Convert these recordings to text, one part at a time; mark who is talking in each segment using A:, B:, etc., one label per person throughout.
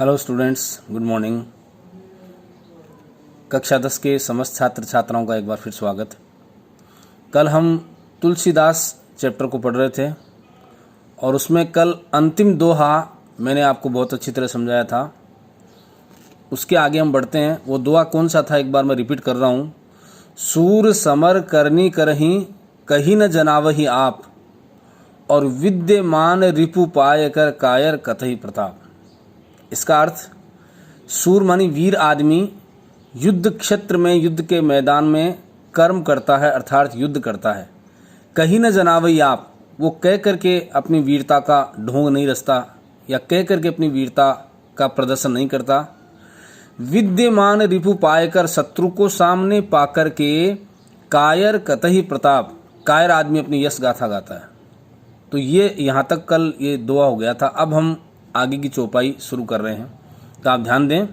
A: Hello students, good morning. कक्षा 10 के समस्त छात्र छात्राओं का एक बार फिर स्वागत। कल हम तुलसीदास चैप्टर को पढ़ रहे थे और उसमें कल अंतिम दोहा मैंने आपको बहुत अच्छी तरह समझाया था। उसके आगे हम बढ़ते हैं। वो दोहा कौन सा था, एक बार मैं रिपीट कर रहा हूँ। सूर समर करनी करही कही न जनावही आप, और विद्यमान रिपु पाय कर कायर कथई प्रताप। इसका अर्थ, सूर मानी वीर आदमी युद्ध क्षेत्र में, युद्ध के मैदान में कर्म करता है, अर्थात युद्ध करता है। कहीं न जनावई आप, वो कह करके अपनी वीरता का ढोंग नहीं रचता या कह करके अपनी वीरता का प्रदर्शन नहीं करता। विद्यमान रिपु पायकर, शत्रु को सामने पाकर के कायर कतही प्रताप, कायर आदमी अपनी यश गाथा गाता है। तो ये यहाँ तक कल ये दुआ हो गया था। अब हम आगे की चौपाई शुरू कर रहे हैं, तो आप ध्यान दें।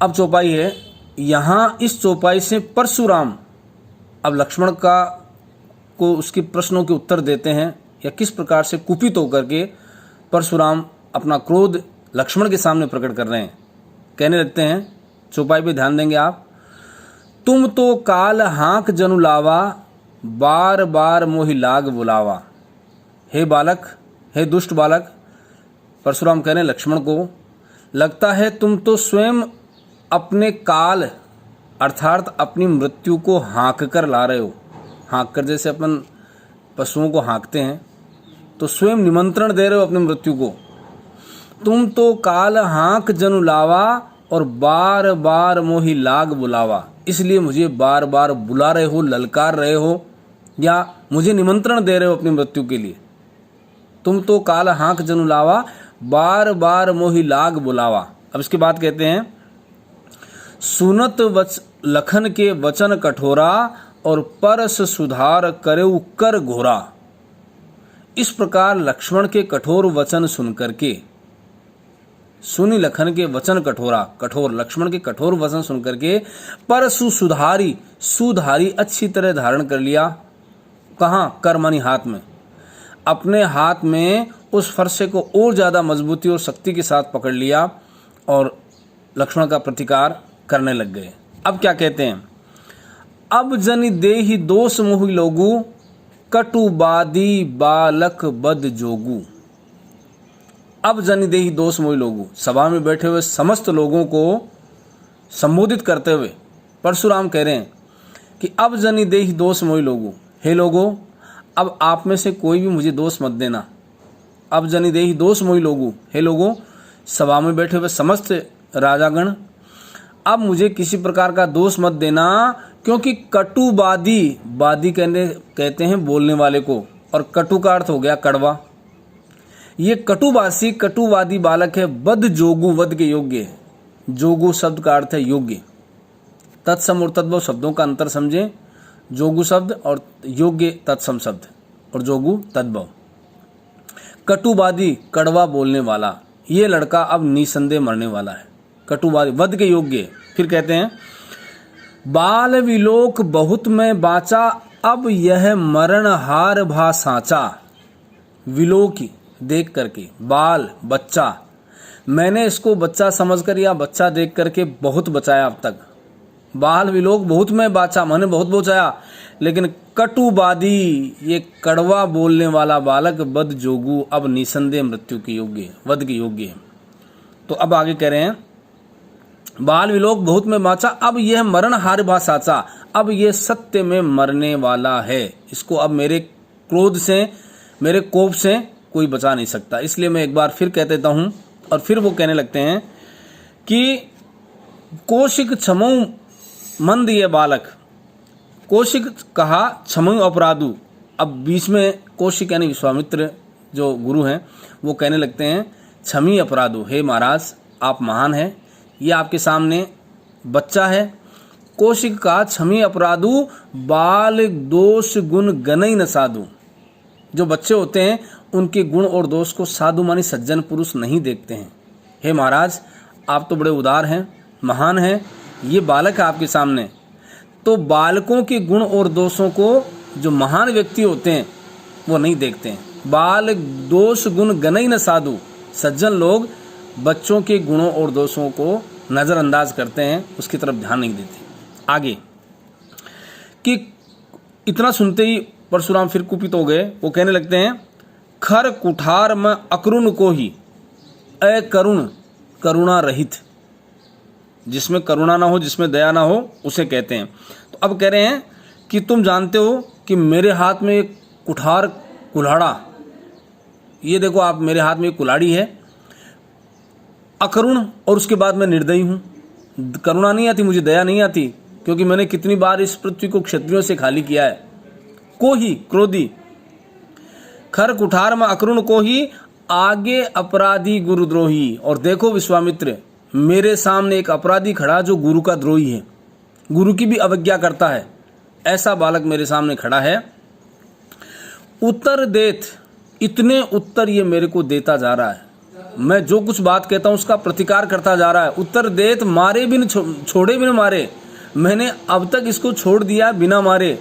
A: अब चौपाई है, यहाँ इस चौपाई से परशुराम अब लक्ष्मण को उसके प्रश्नों के उत्तर देते हैं, या किस प्रकार से कुपित होकर के परशुराम अपना क्रोध लक्ष्मण के सामने प्रकट कर रहे हैं। कहने लगते हैं, चौपाई पे ध्यान देंगे आप। तुम तो काल हाँक जनु लावा, बार बार मोहि लाग बुलावा। हे बालक, हे दुष्ट बालक, परशुराम कह रहे हैं लक्ष्मण को, लगता है तुम तो स्वयं अपने काल अर्थात अपनी मृत्यु को हाँक कर ला रहे हो। हाँक कर, जैसे अपन पशुओं को हाँकते हैं, तो स्वयं निमंत्रण दे रहे हो अपनी मृत्यु को। तुम तो काल हाँक जनु लावा, और बार बार मोहि लाग बुलावा। इसलिए मुझे बार बार बुला रहे हो, ललकार रहे हो, या मुझे निमंत्रण दे रहे हो अपनी मृत्यु के लिए। तुम तो काल हाँक जनु लावा, बार बार मोहि लाग बुलावा। अब इसके बाद कहते हैं, सुनत लखन के वचन कठोरा, और परस सुधार करेउ कर घोरा। इस प्रकार लक्ष्मण के कठोर वचन सुनकर के, सुनी लखन के वचन कठोरा, कठोर लक्ष्मण के कठोर वचन सुनकर के परसु सुधारी, सुधारी अच्छी तरह धारण कर लिया। कहाँ? कर मानी हाथ में। अपने हाथ में उस फरसे को और ज़्यादा मजबूती और शक्ति के साथ पकड़ लिया और लक्ष्मण का प्रतिकार करने लग गए। अब क्या कहते हैं, अब जनि देहि दोष मोहि लोगु, कटुबादी बालक बद जोगु। अब जनि देहि दोष मोहि लोगु, सभा में बैठे हुए समस्त लोगों को संबोधित करते हुए परशुराम कह रहे हैं कि अब जनि देहि दोष मोहि लोगु, हे लोगों, अब आप में से कोई भी मुझे दोष मत देना। अब जनि देहि दोष मोहि लोगु, हे लोगों, सभा में बैठे हुए समस्त राजागण, अब मुझे किसी प्रकार का दोष मत देना, क्योंकि कटुवादी, वादी कहते हैं बोलने वाले को, और कटु का अर्थ हो गया कड़वा। ये कटुवासी, कटुवादी बालक है, वध जोगु, वध के योग्य है। जोगु शब्द का अर्थ है योग्य। तत्सम और तद्भव शब्दों का अंतर समझें। जोगु शब्द और योग्य तत्सम शब्द, और जोगु तद्भव। कटुवादी, कड़वा बोलने वाला, ये लड़का अब निसंदेह मरने वाला है। कटुवादी, वध के योग्य। फिर कहते हैं, बाल विलोक बहुत में बाचा, अब यह मरण हार भा साचा। विलोकी देख करके, बाल बच्चा, मैंने इसको बच्चा समझकर या बच्चा देख करके बहुत बचाया अब तक। बाल विलोक बहुत में बाचा, मैंने बहुत बचाया, लेकिन कटुवादी, ये कड़वा बोलने वाला बालक बद जोगु, अब निसंदेह मृत्यु के योग्य, वध के योग्य है। तो अब आगे कह रहे हैं, बाल विलोक बहुत में बाचा, अब यह मरण हार भा साचा। अब यह सत्य में मरने वाला है। इसको अब मेरे क्रोध से, मेरे कोप से कोई बचा नहीं सकता। इसलिए मैं एक बार फिर कह देता हूं। और फिर वो कहने लगते हैं कि कौशिक क्षमऊ मंद ये बालक। कौशिक कहा क्षमऊ अपराधु। अब बीच में कौशिक यानी विश्वामित्र जो गुरु हैं, वो कहने लगते हैं, क्षमी अपराधु, हे महाराज आप महान हैं, ये आपके सामने बच्चा है। कौशिक का क्षमी अपराधु, बाल दोष गुण गनई न साधु। जो बच्चे होते हैं उनके गुण और दोष को साधु मानी सज्जन पुरुष नहीं देखते हैं। हे महाराज आप तो बड़े उदार हैं, महान हैं, ये बालक है आपके सामने। तो बालकों के गुण और दोषों को जो महान व्यक्ति होते हैं वो नहीं देखते हैं। बाल दोष गुण गनई न साधु, सज्जन लोग बच्चों के गुणों और दोषों को नज़रअंदाज करते हैं, उसकी तरफ ध्यान नहीं देते। आगे कि इतना सुनते ही परशुराम फिर कुपित हो गए। वो कहने लगते हैं, खर कुठार में अकरुण को ही अकरुण करुणा रहित, जिसमें करुणा ना हो, जिसमें दया ना हो, उसे कहते हैं। तो अब कह रहे हैं कि तुम जानते हो कि मेरे हाथ में एक कुठार कुल्हाड़ा, ये देखो आप, मेरे हाथ में एक कुल्हाड़ी है, अकरुण, और उसके बाद मैं निर्दयी हूँ। करुणा नहीं आती मुझे, दया नहीं आती, क्योंकि मैंने कितनी बार इस पृथ्वी को क्षत्रियों से खाली किया है। को ही क्रोधी, खर कुठार में अकरुण को ही आगे अपराधी गुरुद्रोही। और देखो विश्वामित्र, मेरे सामने एक अपराधी खड़ा जो गुरु का द्रोही है, गुरु की भी अवज्ञा करता है, ऐसा बालक मेरे सामने खड़ा है। उत्तर देत, इतने उत्तर ये मेरे को देता जा रहा है, मैं जो कुछ बात कहता हूं उसका प्रतिकार करता जा रहा है। उत्तर देत, मारे बिन छोड़े बिन मारे, मैंने अब तक इसको छोड़ दिया बिना मारे।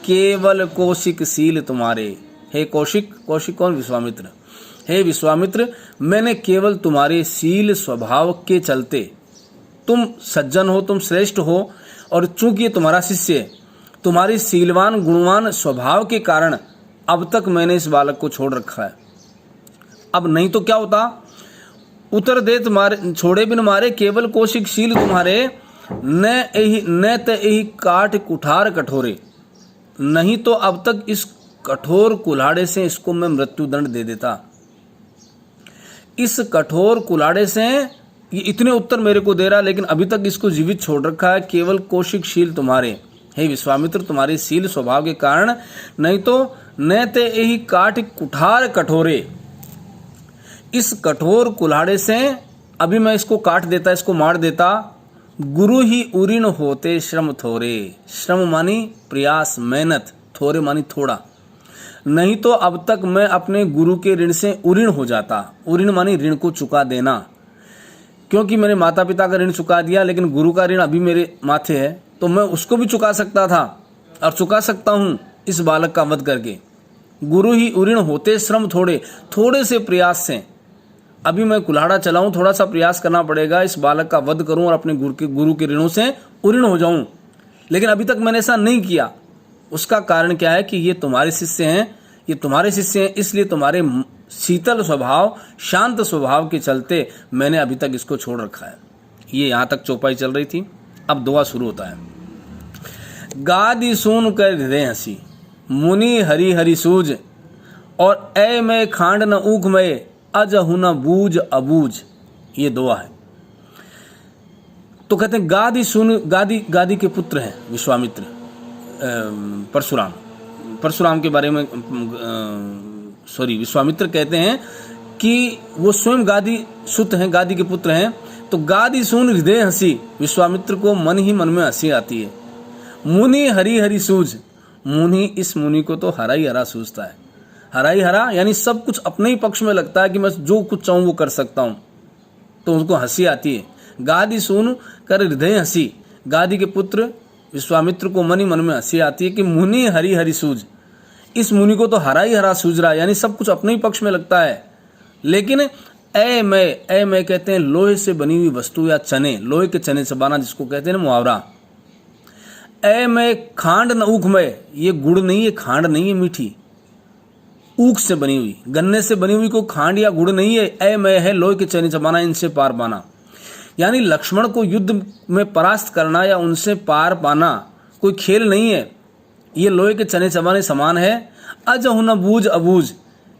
A: केवल कौशिक शील तुम्हारे, हे कौशिक, कौशिक कौन? विश्वामित्र। हे विश्वामित्र, मैंने केवल तुम्हारे शील स्वभाव के चलते, तुम सज्जन हो, तुम श्रेष्ठ हो, और चूंकि ये तुम्हारा शिष्य है, तुम्हारी शीलवान गुणवान स्वभाव के कारण अब तक मैंने इस बालक को छोड़ रखा है। अब नहीं तो क्या होता? उतर देत मारे छोड़े बिन मारे, केवल कौशिक शील तुम्हारे, न त यही काट कुठार कठोरे। नहीं तो अब तक इस कठोर कुल्हाड़े से इसको मैं मृत्युदंड दे देता। इस कठोर कुल्हाड़े से ये इतने उत्तर मेरे को दे रहा, लेकिन अभी तक इसको जीवित छोड़ रखा है। केवल कौशिक शील तुम्हारे, हे विश्वामित्र, तुम्हारे शील स्वभाव के कारण, नहीं तो न ते यही काट कुठार कठोरे। इस कठोर कुल्हाड़े से अभी मैं इसको काट देता, इसको मार देता। गुरु ही उरीण होते श्रम थोरे, श्रम मानी प्रयास मेहनत, थोरे मानी थोड़ा। नहीं तो अब तक मैं अपने गुरु के ऋण से उरीण हो जाता। उरीण मानी ऋण को चुका देना, क्योंकि मैंने माता पिता का ऋण चुका दिया, लेकिन गुरु का ऋण अभी मेरे माथे है, तो मैं उसको भी चुका सकता था और चुका सकता हूं इस बालक का वध करके। गुरु ही उरीण होते श्रम थोड़े, थोड़े से प्रयास से अभी मैं कुल्हाड़ा चलाऊं, थोड़ा सा प्रयास करना पड़ेगा, इस बालक का वध करूं और अपने गुरु के ऋणों से उरीण हो जाऊं। लेकिन अभी तक मैंने ऐसा नहीं किया। उसका कारण क्या है कि ये तुम्हारे शिष्य हैं, ये तुम्हारे शिष्य हैं, इसलिए तुम्हारे शीतल स्वभाव, शांत स्वभाव के चलते मैंने अभी तक इसको छोड़ रखा है। ये यहां तक चौपाई चल रही थी। अब दोहा शुरू होता है। गादी सुन कर हृदय हंसी, मुनि हरि हरि सूझ, और ऐ मैं खांड न ऊख में, अजहु न बूझ अबूझ। ये दोहा है। तो कहते हैं गादी सुन, गादी के पुत्र हैं विश्वामित्र, परशुराम के बारे में विश्वामित्र कहते हैं कि वो स्वयं गादी सुत हैं, गादी के पुत्र हैं। तो गादी सुन हृदय हंसी, विश्वामित्र को मन ही मन में हंसी आती है। मुनि हरि हरि सूझ, मुनि, इस मुनि को तो हरा ही हरा सूझता है। हरा ही हरा यानी सब कुछ अपने ही पक्ष में लगता है कि मैं जो कुछ चाहूं वो कर सकता हूं, तो उसको हंसी आती है। गादी सुन कर हृदय हंसी, गादी के पुत्र विश्वामित्र को मन ही मन में हंसी आती है कि मुनि हरि हरि सूझ, इस मुनि को तो हरा ही हरा सूझ रहा है, यानी सब कुछ अपने ही पक्ष में लगता है। लेकिन ऐ मैं कहते हैं लोहे से बनी हुई वस्तु या चने, लोहे के चने चबाना जिसको कहते हैं ना, मुहावरा। ऐ मैं खांड न ऊख में, ये गुड़ नहीं है, खांड नहीं है मीठी, ऊख से बनी हुई, गन्ने से बनी हुई को खांड या गुड़ नहीं है। ऐ मैं है लोहे के चने चबाना, इनसे पार पाना। यानी लक्ष्मण को युद्ध में परास्त करना या उनसे पार पाना कोई खेल नहीं है, ये लोहे के चने चबाने समान है। अजहु न बूझ अबूझ,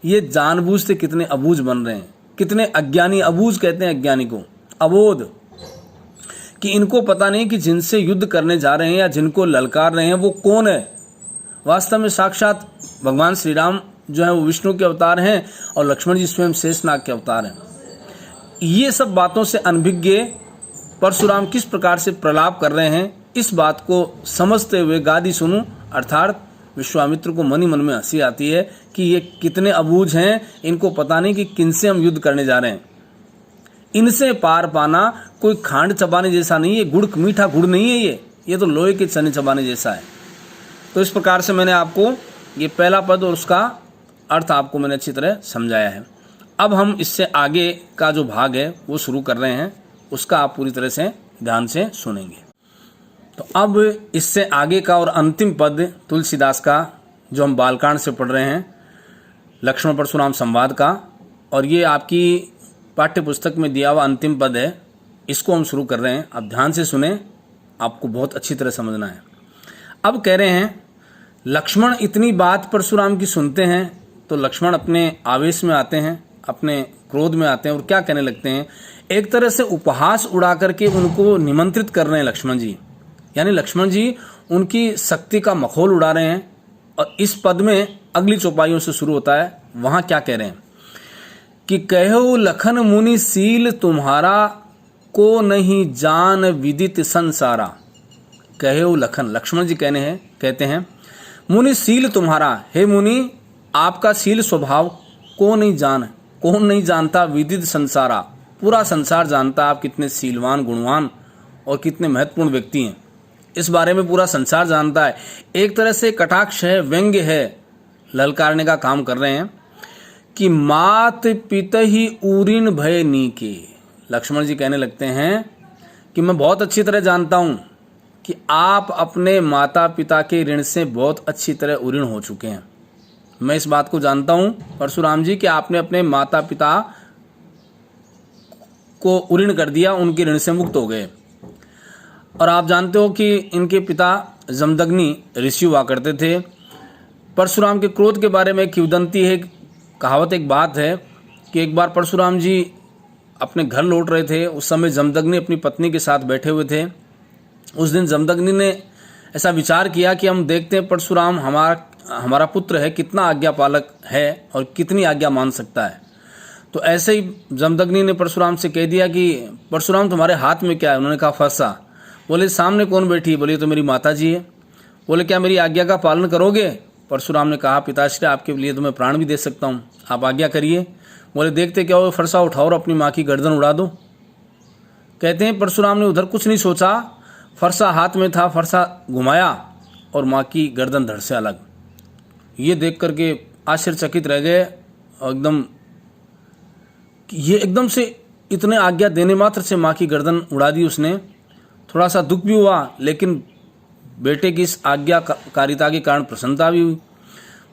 A: ये जानबूझ से कितने अबूझ बन रहे हैं, कितने अज्ञानी, अबूझ कहते हैं अज्ञानी को, अबोध, कि इनको पता नहीं कि जिनसे युद्ध करने जा रहे हैं या जिनको ललकार रहे हैं वो कौन है। वास्तव में साक्षात भगवान श्री राम जो है वो विष्णु के अवतार हैं और लक्ष्मण जी स्वयं शेषनाग के अवतार हैं। ये सब बातों से अनभिज्ञ परशुराम किस प्रकार से प्रलाप कर रहे हैं, इस बात को समझते हुए गादी सुनूं, अर्थात विश्वामित्र को मन ही मन में हंसी आती है कि ये कितने अबूझ हैं, इनको पता नहीं कि किनसे हम युद्ध करने जा रहे हैं। इनसे पार पाना कोई खांड चबाने जैसा नहीं है, गुड़ मीठा गुड़ नहीं है, ये तो लोहे के चने चबाने जैसा है। तो इस प्रकार से मैंने आपको ये पहला पद और उसका अर्थ आपको मैंने अच्छी तरह समझाया है। अब हम इससे आगे का जो भाग है वो शुरू कर रहे हैं, उसका आप पूरी तरह से ध्यान से सुनेंगे। तो अब इससे आगे का और अंतिम पद तुलसीदास का जो हम बालकांड से पढ़ रहे हैं, लक्ष्मण परशुराम संवाद का, और ये आपकी पाठ्य पुस्तक में दिया हुआ अंतिम पद है, इसको हम शुरू कर रहे हैं। अब ध्यान से सुने, आपको बहुत अच्छी तरह समझना है। अब कह रहे हैं, लक्ष्मण इतनी बात परशुराम की सुनते हैं तो लक्ष्मण अपने आवेश में आते हैं, अपने क्रोध में आते हैं और क्या कहने लगते हैं, एक तरह से उपहास उड़ा करके उनको निमंत्रित कर रहे हैं लक्ष्मण जी। यानी लक्ष्मण जी उनकी शक्ति का मखौल उड़ा रहे हैं। और इस पद में अगली चौपाइयों से शुरू होता है, वहां क्या कह रहे हैं कि कहो लखन मुनि सील तुम्हारा, को नहीं जान विदित संसारा। कहो लखन, लक्ष्मण जी कहते हैं मुनि सील तुम्हारा, हे मुनि आपका सील स्वभाव कौन नहीं जानता विदित संसारा, पूरा संसार जानता आप कितने सीलवान गुणवान और कितने महत्वपूर्ण व्यक्ति हैं, इस बारे में पूरा संसार जानता है। एक तरह से कटाक्ष है, व्यंग्य है, ललकारने का काम कर रहे हैं कि मात पिता ही ऊरिन भय नीके। लक्ष्मण जी कहने लगते हैं कि मैं बहुत अच्छी तरह जानता हूं कि आप अपने माता पिता के ऋण से बहुत अच्छी तरह उऋण हो चुके हैं। मैं इस बात को जानता हूं परशुराम जी कि आपने अपने माता पिता को उऋण कर दिया, उनके ऋण से मुक्त हो गए। और आप जानते हो कि इनके पिता जमदग्नि ऋषि हुआ करते थे। परशुराम के क्रोध के बारे में किंवदंती है, कहावत, एक बात है कि एक बार परशुराम जी अपने घर लौट रहे थे, उस समय जमदग्नि अपनी पत्नी के साथ बैठे हुए थे। उस दिन जमदग्नि ने ऐसा विचार किया कि हम देखते हैं परशुराम हमारा पुत्र है, कितना आज्ञा पालक है और कितनी आज्ञा मान सकता है। तो ऐसे ही जमदग्नि ने परशुराम से कह दिया कि परशुराम तुम्हारे हाथ में क्या है? उन्होंने कहा फरसा। बोले सामने कौन बैठी है? बोले तो मेरी माता जी है। बोले क्या मेरी आज्ञा का पालन करोगे? परशुराम ने कहा पिताश्री आपके लिए तो मैं प्राण भी दे सकता हूँ, आप आज्ञा करिए। बोले देखते क्या हो, फरसा उठाओ और अपनी माँ की गर्दन उड़ा दो। कहते हैं परशुराम ने उधर कुछ नहीं सोचा, फरसा हाथ में था, फरसा घुमाया और माँ की गर्दन धड़ से अलग। ये देख करके आश्चर्यचकित रह गए और ये एकदम से इतने आज्ञा देने मात्र से माँ की गर्दन उड़ा दी उसने। थोड़ा सा दुख भी हुआ, लेकिन बेटे की इस आज्ञाकारिता के कारण प्रसन्नता भी हुई।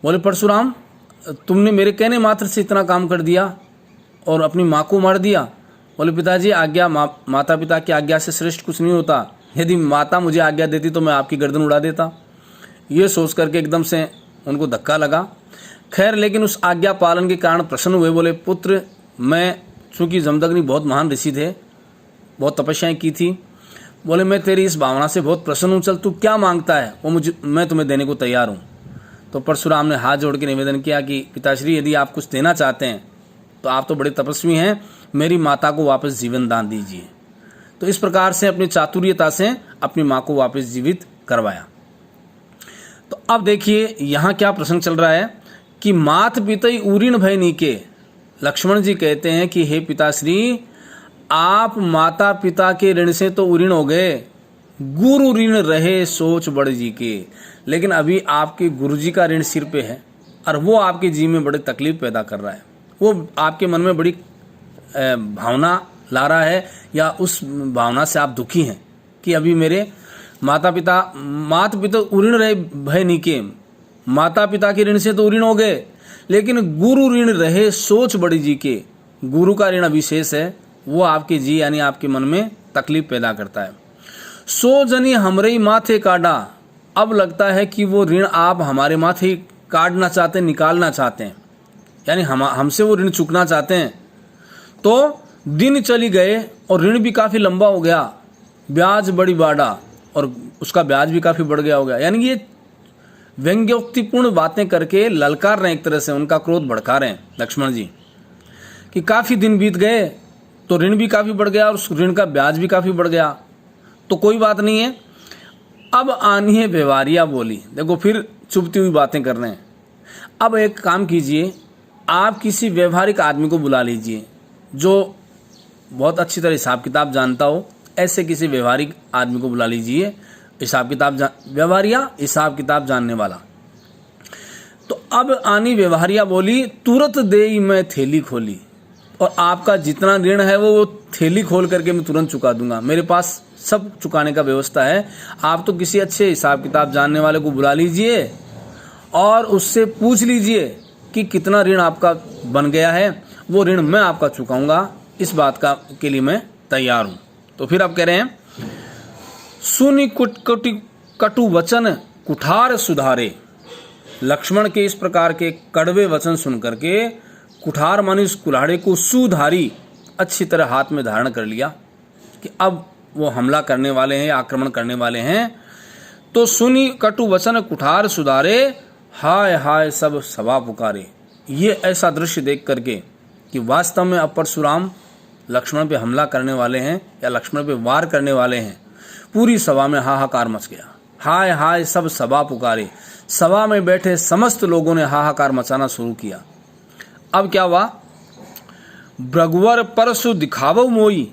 A: बोले परशुराम तुमने मेरे कहने मात्र से इतना काम कर दिया और अपनी माँ को मार दिया। बोले पिताजी आज्ञा माता पिता की आज्ञा से श्रेष्ठ कुछ नहीं होता, यदि माता मुझे आज्ञा देती तो मैं आपकी गर्दन उड़ा देता। ये सोच करके एकदम से उनको धक्का लगा। खैर लेकिन उस आज्ञा पालन के कारण प्रसन्न हुए। बोले पुत्र मैं, चूंकि जमदग्नि बहुत महान ऋषि थे, बहुत तपस्याएं की थी, बोले मैं तेरी इस भावना से बहुत प्रसन्न हूँ, चल तू क्या मांगता है वो मैं तुम्हें देने को तैयार हूँ। तो परशुराम ने हाथ जोड़ के निवेदन किया कि पिताश्री यदि आप कुछ देना चाहते हैं तो आप तो बड़े तपस्वी हैं, मेरी माता को वापस जीवन दान दीजिए। तो इस प्रकार से अपनी चातुर्यता से अपनी माँ को वापस जीवित करवाया। तो अब देखिए यहाँ क्या प्रसंग चल रहा है कि मात पिता ऊरिन भय नीके। लक्ष्मण जी कहते हैं कि हे पिताश्री आप माता पिता के ऋण से तो उऋण हो गए, गुरु ऋण रहे सोच बड़ जी के। लेकिन अभी आपके गुरु जी का ऋण सिर पे है और वो आपके जी में बड़ी तकलीफ पैदा कर रहा है, वो आपके मन में बड़ी भावना ला रहा है, या उस भावना से आप दुखी हैं कि अभी मेरे माता पिता उऋण रहे भय नीके, माता पिता के ऋण से तो उऋण हो गए, लेकिन गुरु ऋण रहे सोच बड़ी जी के। गुरु का ऋण विशेष है, वो आपके जी यानी आपके मन में तकलीफ पैदा करता है। सो जनी हमरे माथे काटा, अब लगता है कि वो ऋण आप हमारे माथे काटना चाहते हैं, निकालना चाहते हैं, यानी हमसे वो ऋण चुकना चाहते हैं। तो दिन चली गए और ऋण भी काफी लंबा हो गया, ब्याज बड़ी बाड़ा, और उसका ब्याज भी काफी बढ़ गया हो गया। यानी ये व्यंग्योक्तिपूर्ण बातें करके ललकार रहे, एक तरह से उनका क्रोध भड़का रहे हैं लक्ष्मण जी कि काफी दिन बीत गए तो ऋण भी काफी बढ़ गया और उस ऋण का ब्याज भी काफी बढ़ गया, तो कोई बात नहीं है। अब आनी है व्यवहारिया बोली। देखो फिर चुभती हुई बातें कर रहे हैं। अब एक काम कीजिए, आप किसी व्यवहारिक आदमी को बुला लीजिए जो बहुत अच्छी तरह हिसाब किताब जानता हो। ऐसे किसी व्यवहारिक आदमी को बुला लीजिए, हिसाब किताब व्यवहारिया हिसाब किताब जानने वाला। तो अब आनी व्यवहारिया बोली तुरंत देई मैं थैली खोली। और आपका जितना ऋण है वो थैली खोल करके मैं तुरंत चुका दूंगा। मेरे पास सब चुकाने का व्यवस्था है। आप तो किसी अच्छे हिसाब किताब जानने वाले को बुला लीजिए और उससे पूछ लीजिए कि कितना ऋण आपका बन गया है, वो ऋण मैं आपका चुकाऊंगा। इस बात का के लिए मैं तैयार हूं। तो फिर आप कह रहे हैं, सुनि कटु वचन कुठार सुधारे। लक्ष्मण के इस प्रकार के कड़वे वचन सुन करके कुठार मानी उस कुल्हाड़े को सुधारी अच्छी तरह हाथ में धारण कर लिया कि अब वो हमला करने वाले हैं, आक्रमण करने वाले हैं। तो सुनी कटु वचन कुठार सुधारे, हाय हाय सब सभा पुकारे। ये ऐसा दृश्य देख करके कि वास्तव में अब परशुराम लक्ष्मण पे हमला करने वाले हैं या लक्ष्मण पे वार करने वाले हैं, पूरी सभा में हाहाकार मच गया। हाय हाय सब सभा पुकारे। सभा में बैठे समस्त लोगों ने हाहाकार मचाना शुरू किया। अब क्या हुआ, भृगुवर परशु दिखावो मोई।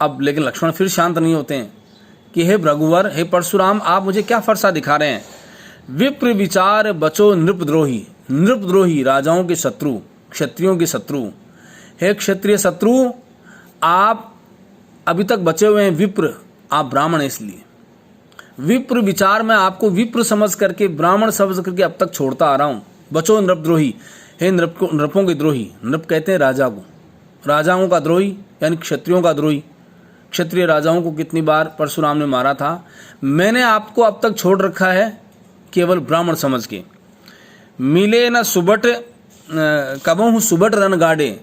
A: अब लेकिन लक्ष्मण फिर शांत नहीं होते हैं कि हे भृगुवर, हे परशुराम, आप मुझे क्या फरसा दिखा रहे हैं। विप्र विचार बचो नृपद्रोही। नृपद्रोही राजाओं के शत्रु, क्षत्रियों के शत्रु। हे क्षत्रिय शत्रु, आप अभी तक बचे हुए हैं। विप्र, आप ब्राह्मण हैं इसलिए। विप्र विचार में आपको विप्र समझ करके, ब्राह्मण समझ करके अब तक छोड़ता आ रहा हूं। बचो नृपद्रोही, हे नृपों के द्रोही। नृप कहते हैं राजा को, राजाओं का द्रोही यानी क्षत्रियों का द्रोही। क्षत्रिय राजाओं को कितनी बार परशुराम ने मारा था। मैंने आपको अब तक छोड़ रखा है केवल ब्राह्मण समझ के। मिले न सुबट कबहु सुबट रन गाड़े।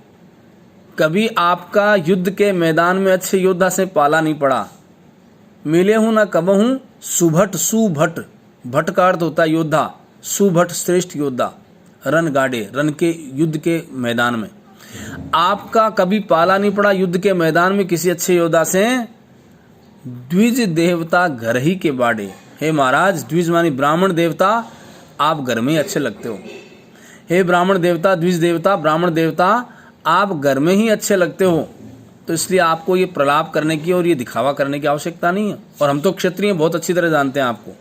A: कभी आपका युद्ध के मैदान में अच्छे योद्धा से पाला नहीं पड़ा। मिले हूं न कबहु सुभट, सुभट, भट का अर्थ होता है योद्धा, सुभट श्रेष्ठ योद्धा, रन गाड़े, रन के युद्ध के मैदान में आपका कभी पाला नहीं पड़ा। युद्ध के मैदान में किसी अच्छे योद्धा से। द्विज देवता घर ही के बाड़े। हे महाराज, द्विज मानी ब्राह्मण देवता, आप घर में ही अच्छे लगते हो। हे ब्राह्मण देवता, द्विज देवता, ब्राह्मण देवता, आप घर में ही अच्छे लगते हो। तो इसलिए आपको ये प्रलाप करने की और ये दिखावा करने की आवश्यकता नहीं है। और हम तो क्षत्रिय बहुत अच्छी तरह जानते हैं आपको।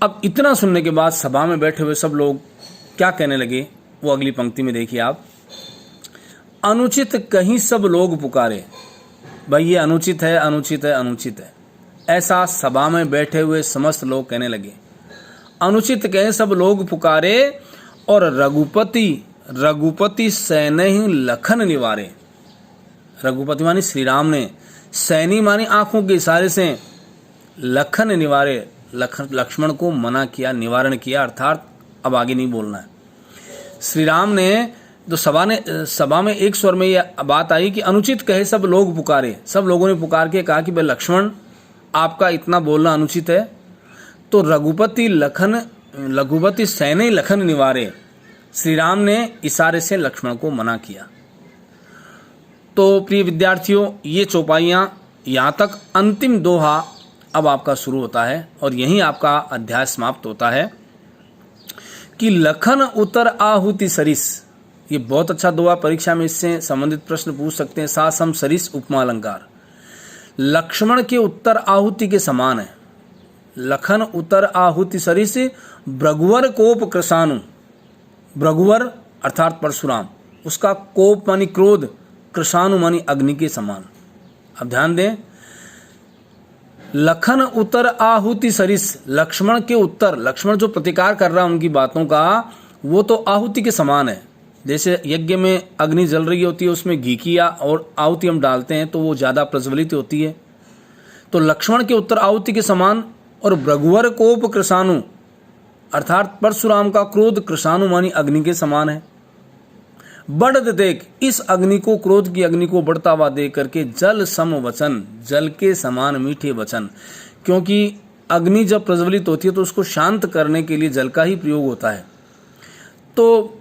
A: अब इतना सुनने के बाद सभा में बैठे हुए सब लोग क्या कहने लगे, वो अगली पंक्ति में देखिए आप। अनुचित कहीं सब लोग पुकारे। भाई ये अनुचित है, अनुचित है, अनुचित है, ऐसा सभा में बैठे हुए समस्त लोग कहने लगे। अनुचित कहीं सब लोग पुकारे और रघुपति सैन्य ही लखन निवारे। रघुपति मानी श्री राम ने, सैनी मानी आंखों के इशारे से, लखन निवारे, लक्ष्मण को मना किया, निवारण किया, अर्थात अब आगे नहीं बोलना है। श्री राम ने तो सभा में एक स्वर में यह बात आई कि अनुचित कहे सब लोग पुकारे। सब लोगों ने पुकार के कहा कि भाई लक्ष्मण, आपका इतना बोलना अनुचित है। तो रघुपति सैन्य लखन निवारे। श्री राम ने इशारे से लक्ष्मण को मना किया। तो प्रिय विद्यार्थियों, ये चौपाइयाँ यहाँ तक अंतिम दोहा अब आपका शुरू होता है और यहीं आपका अध्याय समाप्त होता है कि लखन उतर आहुति सरिस। ये बहुत अच्छा दोहा, परीक्षा में इससे संबंधित प्रश्न पूछ सकते हैं। सासम सरिस उपमा अलंकार। लक्ष्मण के उत्तर आहुति के समान है। लखन उतर आहुति सरिस भृगुवर कोप कृशानु। भृगुवर अर्थात परशुराम, उसका कोप मानी क्रोध, कृशानु मानी अग्नि के समान। अब ध्यान दें, लखन उतर आहुति सरिस, लक्ष्मण के उत्तर, लक्ष्मण जो प्रतिकार कर रहा है उनकी बातों का, वो तो आहुति के समान है। जैसे यज्ञ में अग्नि जल रही होती है, उसमें घी की और आहुति हम डालते हैं तो वो ज़्यादा प्रज्वलित होती है। तो लक्ष्मण के उत्तर आहुति के समान और भृगुवर कोप कृशानु अर्थात परशुराम का क्रोध कृशानु मानी अग्नि के समान है। बढ़त देख, इस अग्नि को, क्रोध की अग्नि को बढ़ता हुआ देख करके जल सम वचन, जल के समान मीठे वचन। क्योंकि अग्नि जब प्रज्वलित होती है तो उसको शांत करने के लिए जल का ही प्रयोग होता है। तो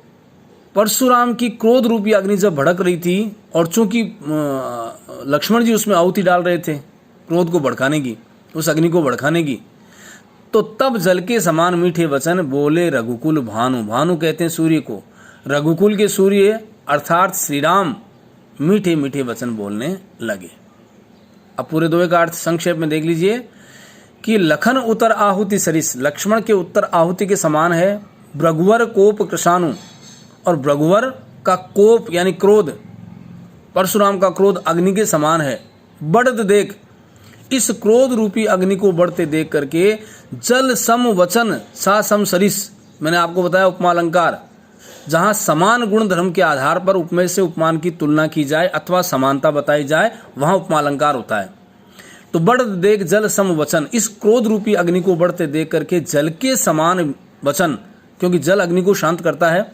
A: परशुराम की क्रोध रूपी अग्नि जब भड़क रही थी और चूंकि लक्ष्मण जी उसमें आहुति डाल रहे थे क्रोध को भड़काने की, उस अग्नि को भड़काने की, तो तब जल के समान मीठे वचन बोले रघुकुल भानु। भानु कहते हैं सूर्य को। रघुकुल के सूर्य अर्थात श्री राम मीठे मीठे वचन बोलने लगे। अब पूरे दोहे का अर्थ संक्षेप में देख लीजिए कि लखन उतर आहुति सरिस, लक्ष्मण के उत्तर आहुति के समान है। भृगुवर कोप कृशानु, और भृगुवर का कोप यानी क्रोध, परशुराम का क्रोध अग्नि के समान है। बढ़त देख, इस क्रोध रूपी अग्नि को बढ़ते देख करके जल सम वचन सा सम सरिस, मैंने आपको बताया उपमा अलंकार, जहां समान गुण धर्म के आधार पर उपमेय से उपमान की तुलना की जाए अथवा समानता बताई जाए, वहां उपमा अलंकार होता है। तो बढ़त देख जल सम वचन, इस क्रोध रूपी अग्नि को बढ़ते देख करके जल के समान वचन, क्योंकि जल अग्नि को शांत करता है,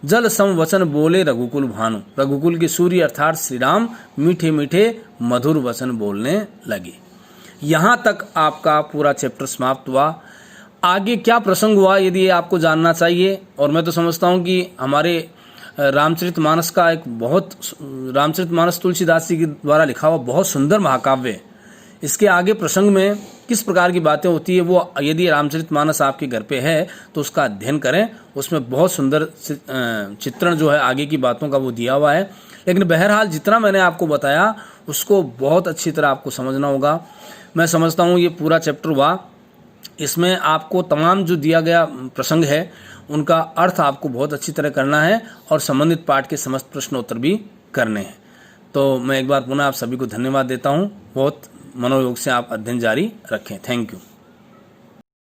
A: जल सम वचन बोले रघुकुल भानु, रघुकुल के सूर्य अर्थात श्री राम मीठे मीठे मधुर वचन बोलने लगे। यहां तक आपका पूरा चैप्टर समाप्त हुआ। आगे क्या प्रसंग हुआ यदि ये आपको जानना चाहिए, और मैं तो समझता हूं कि हमारे रामचरितमानस का एक बहुत, रामचरितमानस तुलसीदास जी के द्वारा लिखा हुआ बहुत सुंदर महाकाव्य है। इसके आगे प्रसंग में किस प्रकार की बातें होती है, वो यदि रामचरितमानस आपके घर पे है तो उसका अध्ययन करें, उसमें बहुत सुंदर चित्रण जो है आगे की बातों का वो दिया हुआ है। लेकिन बहरहाल जितना मैंने आपको बताया उसको बहुत अच्छी तरह आपको समझना होगा। मैं समझता हूँ ये पूरा चैप्टर हुआ, इसमें आपको तमाम जो दिया गया प्रसंग है उनका अर्थ आपको बहुत अच्छी तरह करना है और संबंधित पाठ के समस्त प्रश्नोत्तर भी करने हैं। तो मैं एक बार पुनः आप सभी को धन्यवाद देता हूँ। बहुत मनोयोग से आप अध्ययन जारी रखें। Thank you.